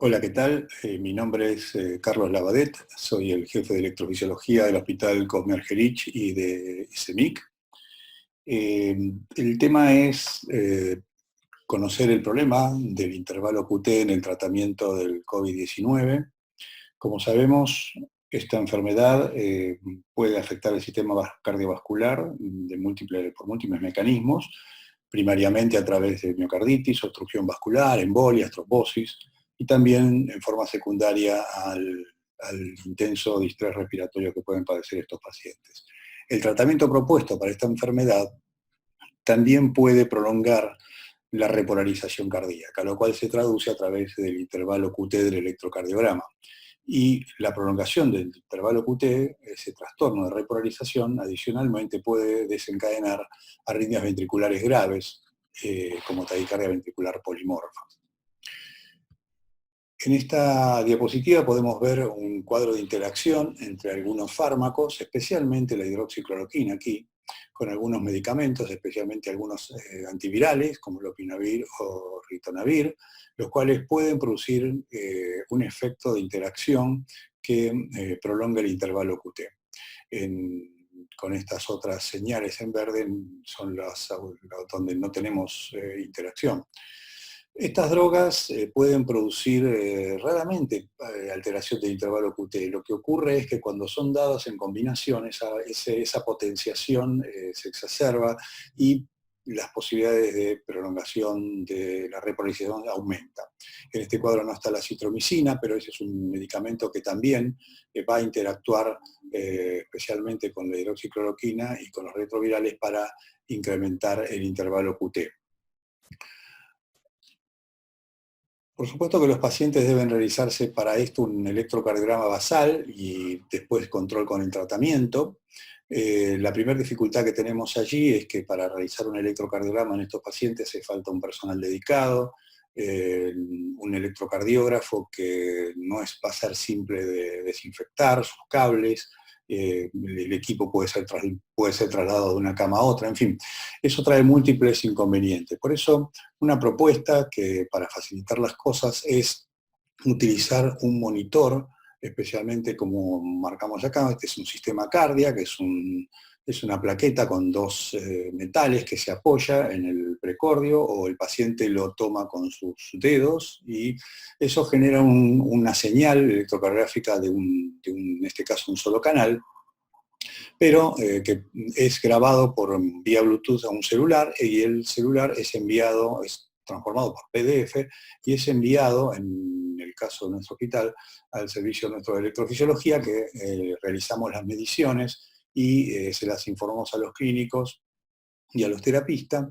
Hola, ¿qué tal? Mi nombre es Carlos Lavadet, soy el jefe de electrofisiología del Hospital Cosme Argerich y de ICEMIC. El tema es conocer el problema del intervalo QT en el tratamiento del COVID-19. Como sabemos, esta enfermedad puede afectar el sistema cardiovascular por múltiples mecanismos, primariamente a través de miocarditis, obstrucción vascular, embolias, trombosis, y también en forma secundaria al intenso distrés respiratorio que pueden padecer estos pacientes. El tratamiento propuesto para esta enfermedad también puede prolongar la repolarización cardíaca, lo cual se traduce a través del intervalo QT del electrocardiograma. Y la prolongación del intervalo QT, ese trastorno de repolarización, adicionalmente puede desencadenar arritmias ventriculares graves, como taquicardia ventricular polimorfa. En esta diapositiva podemos ver un cuadro de interacción entre algunos fármacos, especialmente la hidroxicloroquina aquí, con algunos medicamentos, especialmente algunos antivirales, como lopinavir o ritonavir, los cuales pueden producir un efecto de interacción que prolonga el intervalo QT. Con estas otras señales en verde son las donde no tenemos interacción. Estas drogas pueden producir raramente alteración del intervalo QT. Lo que ocurre es que cuando son dadas en combinación, esa potenciación se exacerba y las posibilidades de prolongación de la repolarización aumentan. En este cuadro no está la citromicina, pero ese es un medicamento que también va a interactuar especialmente con la hidroxicloroquina y con los retrovirales para incrementar el intervalo QT. Por supuesto que los pacientes deben realizarse para esto un electrocardiograma basal y después control con el tratamiento. La primera dificultad que tenemos allí es que para realizar un electrocardiograma en estos pacientes hace falta un personal dedicado, un electrocardiógrafo que no va a ser simple de desinfectar sus cables, el equipo puede ser trasladado de una cama a otra, en fin, eso trae múltiples inconvenientes. Por eso, una propuesta que para facilitar las cosas es utilizar un monitor, especialmente como marcamos acá, este es un sistema cardia, que es una plaqueta con dos metales que se apoya en el precordio, o el paciente lo toma con sus dedos, y eso genera una señal electrocardiográfica en este caso, un solo canal, pero que es grabado por vía Bluetooth a un celular, y el celular es transformado por PDF y es enviado, en el caso de nuestro hospital, al servicio nuestro de electrofisiología, que realizamos las mediciones y se las informamos a los clínicos y a los terapistas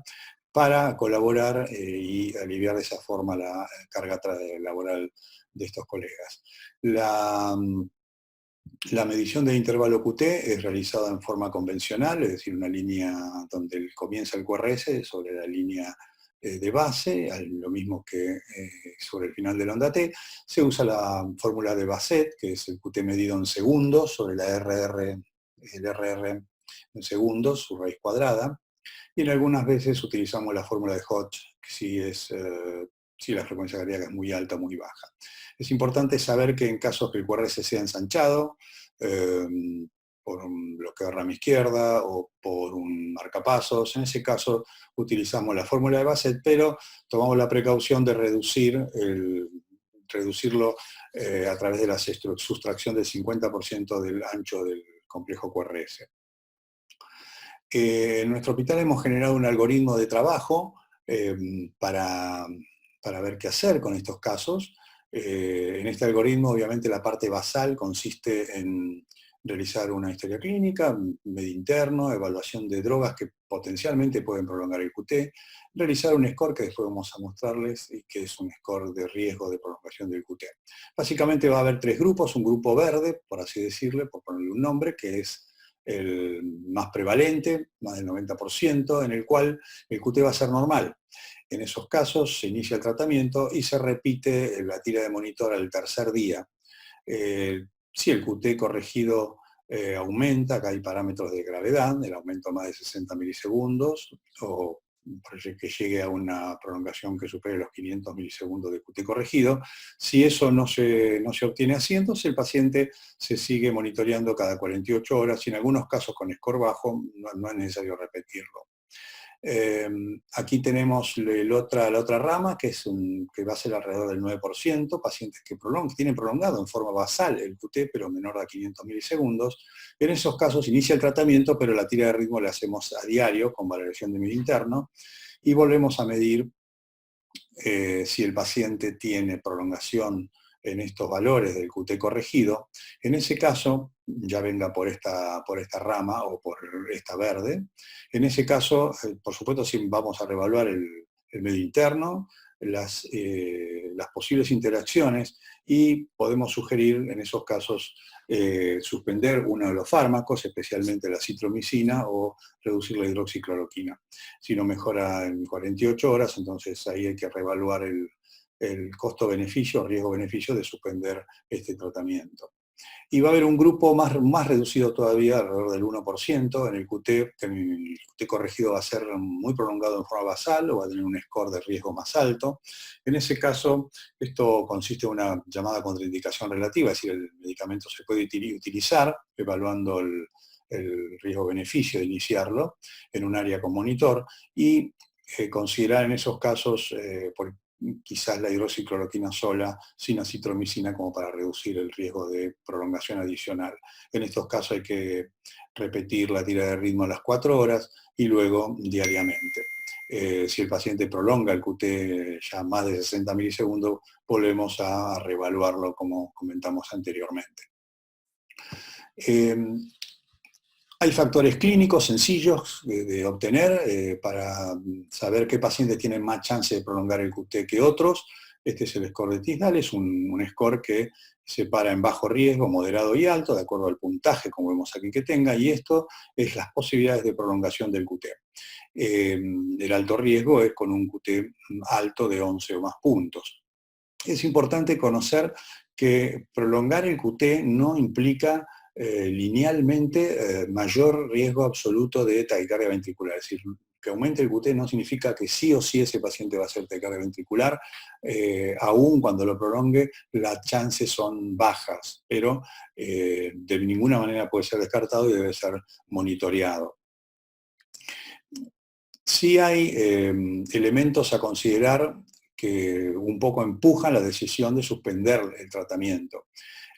para colaborar y aliviar de esa forma la carga laboral de estos colegas. La medición del intervalo QT es realizada en forma convencional, es decir, una línea donde comienza el QRS sobre la línea de base, lo mismo que sobre el final de la onda T. Se usa la fórmula de Bassett, que es el QT medido en segundos, sobre el RR en segundos, su raíz cuadrada. Y en algunas veces utilizamos la fórmula de Hodge, si la frecuencia cardíaca es muy alta o muy baja. Es importante saber que en casos que el QRS sea ensanchado, por un bloqueo de rama izquierda o por un marcapasos, en ese caso utilizamos la fórmula de Bassett, pero tomamos la precaución de reducirlo a través de la sustracción del 50% del ancho del complejo QRS. En nuestro hospital hemos generado un algoritmo de trabajo para ver qué hacer con estos casos. En este algoritmo, obviamente, la parte basal consiste en realizar una historia clínica, medio interno, evaluación de drogas que potencialmente pueden prolongar el QT, realizar un score que después vamos a mostrarles, y que es un score de riesgo de prolongación del QT. Básicamente va a haber tres grupos: un grupo verde, por así decirle, por ponerle un nombre, que es el más prevalente, más del 90%, en el cual el QT va a ser normal. En esos casos se inicia el tratamiento y se repite la tira de monitor al tercer día. Si el QT corregido aumenta, acá hay parámetros de gravedad, el aumento más de 60 milisegundos, o que llegue a una prolongación que supere los 500 milisegundos de QT corregido. Si eso no se obtiene así, entonces el paciente se sigue monitoreando cada 48 horas y en algunos casos con score bajo no es necesario repetirlo. Aquí tenemos la otra rama, que va a ser alrededor del 9%, pacientes que tienen prolongado en forma basal el QT, pero menor a 500 milisegundos. En esos casos inicia el tratamiento, pero la tira de ritmo la hacemos a diario con valoración de medio interno y volvemos a medir si el paciente tiene prolongación en estos valores del QT corregido. En ese caso, ya venga por esta rama o por esta verde, en ese caso, por supuesto, sí vamos a reevaluar el medio interno, las posibles interacciones y podemos sugerir en esos casos suspender uno de los fármacos, especialmente la citromicina, o reducir la hidroxicloroquina. Si no mejora en 48 horas, entonces ahí hay que reevaluar el costo-beneficio, riesgo-beneficio de suspender este tratamiento. Y va a haber un grupo más reducido todavía, alrededor del 1%, en el QT, que el QT corregido va a ser muy prolongado en forma basal o va a tener un score de riesgo más alto. En ese caso, esto consiste en una llamada contraindicación relativa, es decir, el medicamento se puede utilizar evaluando el riesgo-beneficio de iniciarlo en un área con monitor y considerar en esos casos, quizás la hidroxicloroquina sola sin acitromicina como para reducir el riesgo de prolongación adicional. En estos casos hay que repetir la tira de ritmo a las 4 horas y luego diariamente. Si el paciente prolonga el QT ya más de 60 milisegundos, volvemos a reevaluarlo como comentamos anteriormente. Hay factores clínicos sencillos de obtener para saber qué pacientes tienen más chance de prolongar el QT que otros. Este es el score de Tisdale, es un score que separa en bajo riesgo, moderado y alto, de acuerdo al puntaje, como vemos aquí que tenga, y esto es las posibilidades de prolongación del QT. El alto riesgo es con un QT alto de 11 o más puntos. Es importante conocer que prolongar el QT no implica linealmente mayor riesgo absoluto de taquicardia ventricular. Es decir, que aumente el QT no significa que sí o sí ese paciente va a hacer taquicardia ventricular, aún cuando lo prolongue las chances son bajas, pero de ninguna manera puede ser descartado y debe ser monitoreado. Sí hay elementos a considerar que un poco empujan la decisión de suspender el tratamiento.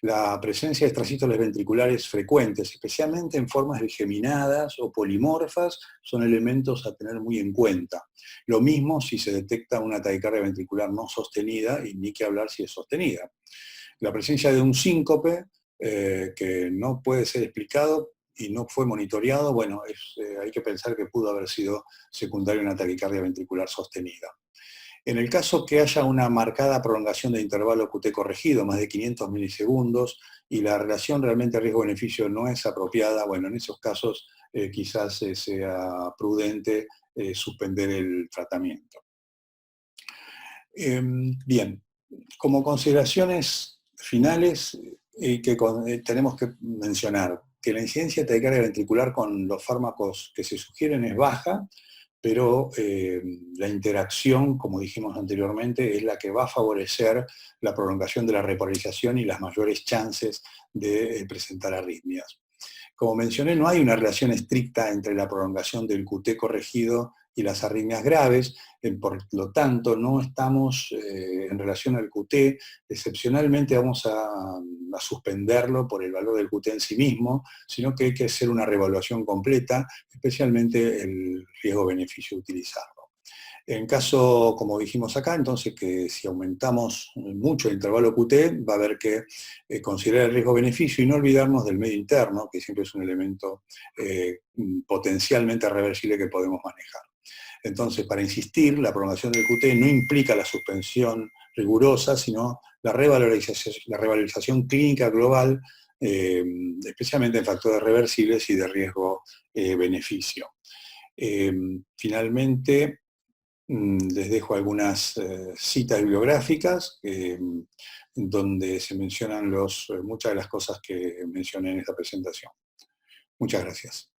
La presencia de extrasístoles ventriculares frecuentes, especialmente en formas geminadas o polimorfas, son elementos a tener muy en cuenta. Lo mismo si se detecta una taquicardia ventricular no sostenida, y ni que hablar si es sostenida. La presencia de un síncope que no puede ser explicado y no fue monitoreado, bueno, hay que pensar que pudo haber sido secundario a una taquicardia ventricular sostenida. En el caso que haya una marcada prolongación de intervalo QT corregido, más de 500 milisegundos, y la relación realmente riesgo-beneficio no es apropiada, bueno, en esos casos quizás sea prudente suspender el tratamiento. Bien, como consideraciones finales que tenemos que mencionar, que la incidencia de taquicardia ventricular con los fármacos que se sugieren es baja, pero la interacción, como dijimos anteriormente, es la que va a favorecer la prolongación de la repolarización y las mayores chances de presentar arritmias. Como mencioné, no hay una relación estricta entre la prolongación del QT corregido y las arritmias graves, por lo tanto no estamos en relación al QT, excepcionalmente vamos a suspenderlo por el valor del QT en sí mismo, sino que hay que hacer una reevaluación completa, especialmente el riesgo-beneficio de utilizarlo. En caso, como dijimos acá, entonces que si aumentamos mucho el intervalo QT, va a haber que considerar el riesgo-beneficio y no olvidarnos del medio interno, que siempre es un elemento potencialmente reversible que podemos manejar. Entonces, para insistir, la prolongación del QT no implica la suspensión rigurosa, sino la revalorización clínica global, especialmente en factores reversibles y de riesgo-beneficio. Finalmente, les dejo algunas citas bibliográficas donde se mencionan muchas de las cosas que mencioné en esta presentación. Muchas gracias.